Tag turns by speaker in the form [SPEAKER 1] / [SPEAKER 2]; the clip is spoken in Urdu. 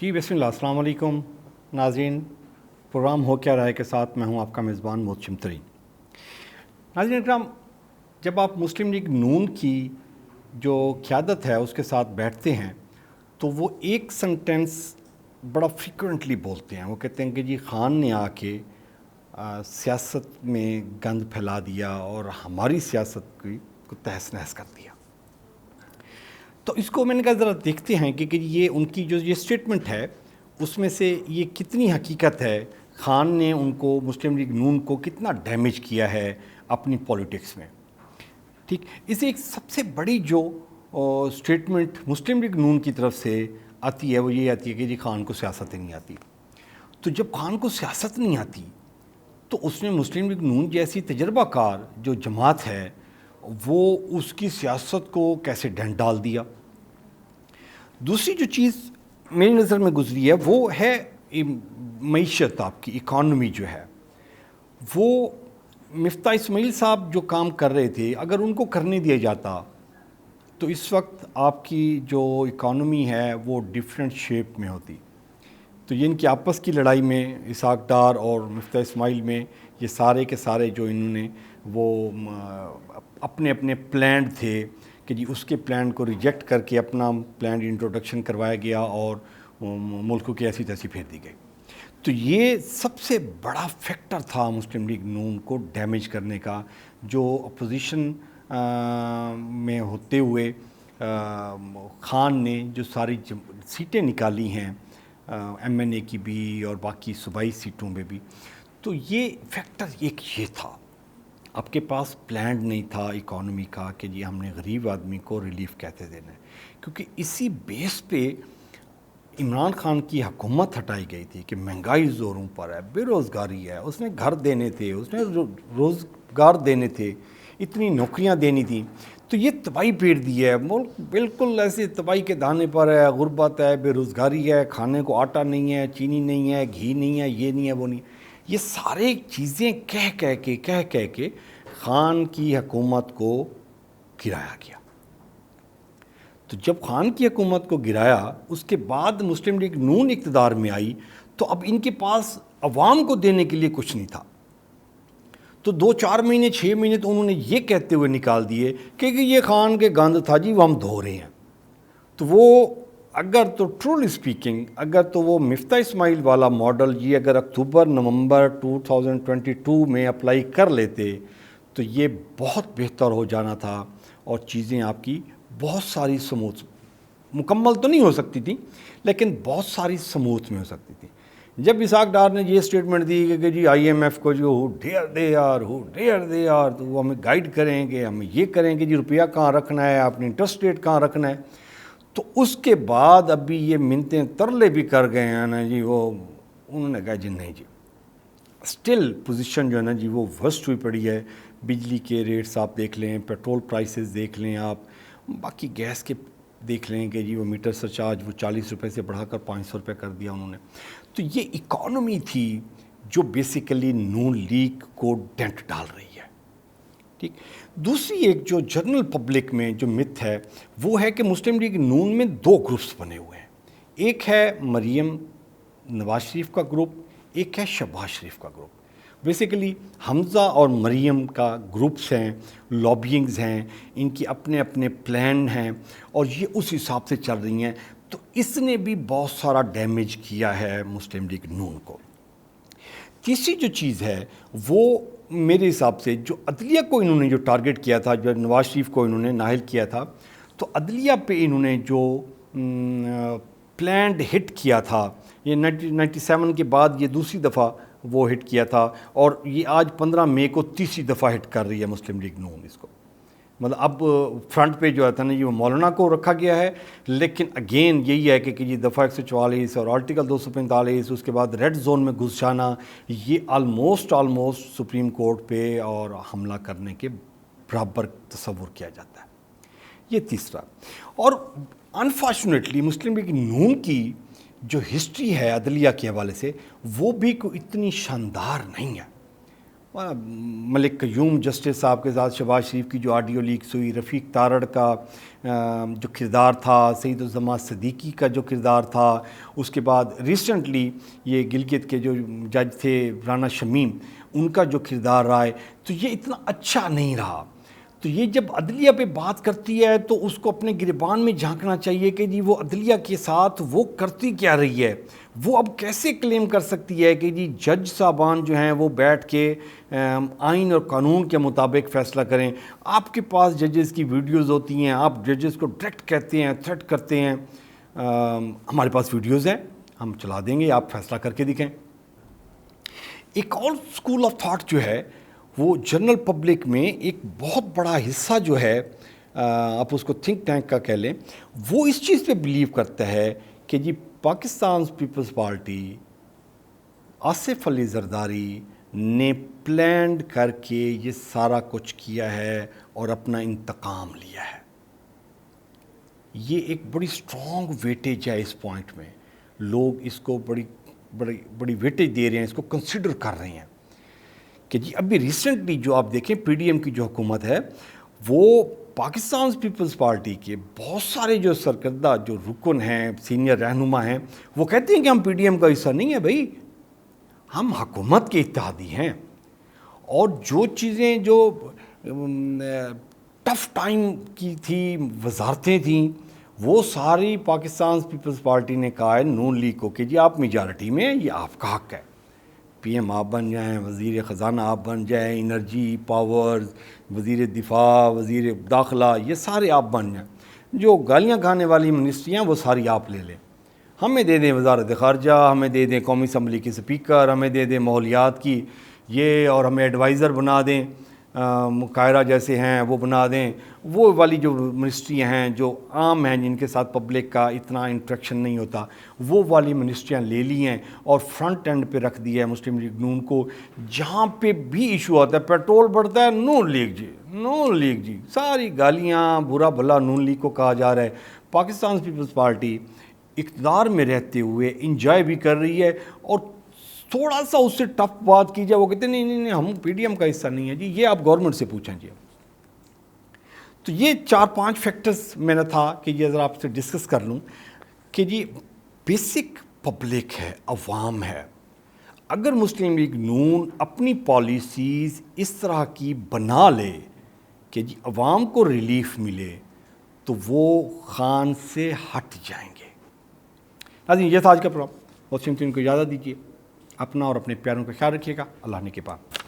[SPEAKER 1] جی بسم اللہ، السلام علیکم ناظرین. پروگرام ہو کیا رہا ہے کے ساتھ میں ہوں آپ کا میزبان محتشم ترین. ناظرین اکرام، جب آپ مسلم لیگ نون کی جو قیادت ہے اس کے ساتھ بیٹھتے ہیں تو وہ ایک سنٹینس بڑا فریکوینٹلی بولتے ہیں. وہ کہتے ہیں کہ جی خان نے آ کے سیاست میں گند پھیلا دیا اور ہماری سیاست کو تہس نہس کر دیا. تو اس کو میں نے کہا ذرا دیکھتے ہیں کہ یہ ان کی جو یہ اسٹیٹمنٹ ہے اس میں سے یہ کتنی حقیقت ہے. خان نے ان کو مسلم لیگ نون کو کتنا ڈیمیج کیا ہے اپنی پولیٹکس میں. ٹھیک، اسے ایک سب سے بڑی جو اسٹیٹمنٹ مسلم لیگ نون کی طرف سے آتی ہے وہ یہ آتی ہے کہ جی خان کو سیاست ہی نہیں آتی. تو جب خان کو سیاست نہیں آتی تو اس نے مسلم لیگ نون جیسی تجربہ کار جو جماعت ہے وہ اس کی سیاست کو کیسے ڈنڈ ڈال دیا. دوسری جو چیز میری نظر میں گزری ہے وہ ہے معیشت. آپ کی اکانومی جو ہے وہ مفتاح اسماعیل صاحب جو کام کر رہے تھے اگر ان کو کرنے دیا جاتا تو اس وقت آپ کی جو اکانومی ہے وہ ڈیفرنٹ شیپ میں ہوتی. تو یہ ان کی آپس کی لڑائی میں اسحاق ڈار اور مفتاح اسماعیل میں یہ سارے کے سارے جو انہوں نے وہ اپنے اپنے پلان تھے کہ جی اس کے پلان کو ریجیکٹ کر کے اپنا پلان انٹروڈکشن کروایا گیا اور ملک کی ایسی تیسی پھیر دی گئی. تو یہ سب سے بڑا فیکٹر تھا مسلم لیگ نون کو ڈیمیج کرنے کا، جو اپوزیشن میں ہوتے ہوئے خان نے جو ساری سیٹیں نکالی ہیں ایم این اے کی بھی اور باقی صوبائی سیٹوں میں بھی. تو یہ فیکٹر ایک یہ تھا. آپ کے پاس پلان نہیں تھا اکانومی کا کہ جی ہم نے غریب آدمی کو ریلیف کہتے دینا ہے، کیونکہ اسی بیس پہ عمران خان کی حکومت ہٹائی گئی تھی کہ مہنگائی زوروں پر ہے، بے روزگاری ہے. اس نے گھر دینے تھے، اس نے روزگار دینے تھے، اتنی نوکریاں دینی تھیں. تو یہ تباہی پیٹ دی ہے، ملک بالکل ایسے تباہی کے دانے پر ہے. غربت ہے، بے روزگاری ہے، کھانے کو آٹا نہیں ہے، چینی نہیں ہے، گھی نہیں ہے، یہ نہیں ہے، وہ نہیں ہے. یہ سارے چیزیں کہہ کے خان کی حکومت کو گرایا گیا. تو جب خان کی حکومت کو گرایا اس کے بعد مسلم لیگ نون اقتدار میں آئی تو اب ان کے پاس عوام کو دینے کے لیے کچھ نہیں تھا. تو 2-4 مہینے 6 مہینے تو انہوں نے یہ کہتے ہوئے نکال دیے کہ یہ خان کے گند تھا جی وہ ہم دھو رہے ہیں. تو وہ اگر تو ٹرولی اسپیکنگ اگر تو وہ مفتاح اسماعیل والا ماڈل یہ اگر اکتوبر نومبر 2022 میں اپلائی کر لیتے تو یہ بہت بہتر ہو جانا تھا اور چیزیں آپ کی بہت ساری سموتھ، مکمل تو نہیں ہو سکتی تھیں لیکن بہت ساری سموتھ میں ہو سکتی تھی. جب اسحاق ڈار نے یہ اسٹیٹمنٹ دی کہ جی آئی ایم ایف کو جو ہو ڈیئر دے آر تو وہ ہمیں گائیڈ کریں گے، ہمیں یہ کریں گے جی روپیہ کہاں رکھنا ہے، اپنی انٹرسٹ ریٹ کہاں رکھنا ہے. تو اس کے بعد ابھی یہ منتیں ترلے بھی کر گئے ہیں نا جی، وہ انہوں نے کہا جی نہیں جی اسٹل پوزیشن جو ہے نا جی وہ ورسٹ ہوئی پڑی ہے. بجلی کے ریٹس آپ دیکھ لیں، پیٹرول پرائسز دیکھ لیں، آپ باقی گیس کے دیکھ لیں کہ جی وہ میٹر سرچارج وہ 40 روپے سے بڑھا کر 500 روپے کر دیا انہوں نے. تو یہ اکانومی تھی جو بیسیکلی نون لیگ کو ڈینٹ ڈال رہی ہے. ٹھیک، دوسری ایک جو جنرل پبلک میں جو مت ہے وہ ہے کہ مسلم لیگ نون میں 2 گروپس بنے ہوئے ہیں. ایک ہے مریم نواز شریف کا گروپ، ایک ہے شہباز شریف کا گروپ. بیسیکلی حمزہ اور مریم کا گروپس ہیں، لابینگز ہیں، ان کی اپنے اپنے پلان ہیں اور یہ اس حساب سے چل رہی ہیں. تو اس نے بھی بہت سارا ڈیمیج کیا ہے مسلم لیگ نون کو. تیسری جو چیز ہے وہ میرے حساب سے جو عدلیہ کو انہوں نے جو ٹارگٹ کیا تھا، جو نواز شریف کو انہوں نے نااہل کیا تھا، تو عدلیہ پہ انہوں نے جو پلانڈ ہٹ کیا تھا، یہ 1997 کے بعد یہ دوسری دفعہ وہ ہٹ کیا تھا اور یہ آج 15 مئی کو تیسری دفعہ ہٹ کر رہی ہے مسلم لیگ نون اس کو. مطلب اب فرنٹ پہ جو ہے نا یہ وہ مولانا کو رکھا گیا ہے، لیکن اگین یہی ہے کہ یہ دفعہ 144 اور آرٹیکل 245 اس کے بعد ریڈ زون میں گھس جانا، یہ آلموسٹ سپریم کورٹ پہ اور حملہ کرنے کے برابر تصور کیا جاتا ہے. یہ تیسرا. اور انفارچونیٹلی مسلم لیگ نون کی جو ہسٹری ہے عدلیہ کے حوالے سے وہ بھی کوئی اتنی شاندار نہیں ہے. ملک قیوم جسٹس صاحب کے ساتھ شہباز شریف کی جو آڈیو لیکس ہوئی، رفیق تارڑ کا جو کردار تھا، سعید الزماں صدیقی کا جو کردار تھا، اس کے بعد ریسنٹلی یہ گلگت کے جو جج تھے رانا شمیم، ان کا جو کردار رہا ہے، تو یہ اتنا اچھا نہیں رہا۔ تو یہ جب عدلیہ پہ بات کرتی ہے تو اس کو اپنے گریبان میں جھانکنا چاہیے کہ جی وہ عدلیہ کے ساتھ وہ کرتی کیا رہی ہے۔ وہ اب کیسے کلیم کر سکتی ہے کہ جی جج صاحبان جو ہیں وہ بیٹھ کے آئین اور قانون کے مطابق فیصلہ کریں۔ آپ کے پاس ججز کی ویڈیوز ہوتی ہیں، آپ ججز کو ڈائریکٹ کہتے ہیں، تھریٹ کرتے ہیں۔ ہمارے پاس ویڈیوز ہیں، ہم چلا دیں گے، آپ فیصلہ کر کے دکھائیں۔ ایک اور اسکول آف تھاٹ جو ہے وہ جنرل پبلک میں ایک بہت بڑا حصہ جو ہے، آپ اس کو تھنک ٹینک کا کہہ لیں، وہ اس چیز پہ بلیو کرتا ہے کہ جی پاکستان پیپلز پارٹی، آصف علی زرداری نے پلانڈ کر کے یہ سارا کچھ کیا ہے اور اپنا انتقام لیا ہے۔ یہ ایک بڑی سٹرونگ ویٹیج ہے اس پوائنٹ میں، لوگ اس کو بڑی ویٹیج دے رہے ہیں، اس کو کنسیڈر کر رہے ہیں کہ جی ابھی ریسنٹلی جو آپ دیکھیں پی ڈی ایم کی جو حکومت ہے، وہ پاکستان پیپلز پارٹی کے بہت سارے جو سرکردہ جو رکن ہیں، سینئر رہنما ہیں، وہ کہتے ہیں کہ ہم پی ڈی ایم کا حصہ نہیں ہیں بھائی، ہم حکومت کے اتحادی ہیں، اور جو چیزیں جو ٹف ٹائم کی تھی، وزارتیں تھیں، وہ ساری پاکستان پیپلز پارٹی نے کہا ہے نون لیگ کو کہ جی آپ میجارٹی میں ہیں، یہ آپ کا حق ہے، پی ایم آپ بن جائیں، وزیر خزانہ آپ بن جائیں، انرجی، پاورز، وزیر دفاع، وزیر داخلہ، یہ سارے آپ بن جائیں، جو گالیاں کھانے والی منسٹریاں وہ ساری آپ لے لیں، ہمیں دے دیں وزارت خارجہ، ہمیں دے دیں قومی اسمبلی کے اسپیکر، ہمیں دے دیں ماحولیات کی یہ، اور ہمیں ایڈوائزر بنا دیں، قاہرہ جیسے ہیں وہ بنا دیں، وہ والی جو منسٹریاں ہیں جو عام ہیں، جن کے ساتھ پبلک کا اتنا انٹریکشن نہیں ہوتا، وہ والی منسٹریاں لے لی ہیں اور فرنٹ اینڈ پہ رکھ دیا ہے مسلم لیگ نون کو۔ جہاں پہ بھی ایشو آتا ہے، پیٹرول بڑھتا ہے، نون لیگ جی، نون لیگ جی، ساری گالیاں برا بھلا نون لیگ کو کہا جا رہا ہے۔ پاکستان پیپلز پارٹی اقتدار میں رہتے ہوئے انجوائے بھی کر رہی ہے، اور تھوڑا سا اس سے ٹف بات کی جائے وہ کہتے ہیں نہیں ہم پی ڈی ایم کا حصہ نہیں ہے جی، یہ آپ گورنمنٹ سے پوچھیں جی۔ تو یہ 4-5 فیکٹرز میں نے تھا کہ یہ ذرا آپ سے ڈسکس کر لوں کہ جی بیسک پبلک ہے، عوام ہے، اگر مسلم لیگ نون اپنی پالیسیز اس طرح کی بنا لے کہ جی عوام کو ریلیف ملے تو وہ خان سے ہٹ جائیں گے۔ ناظرین، یہ تھا آج کا پروگرام، بہت سمتین کو اجازت دیجیے، اپنا اور اپنے پیاروں کا خیال رکھیے گا، اللہ نے کے پاس۔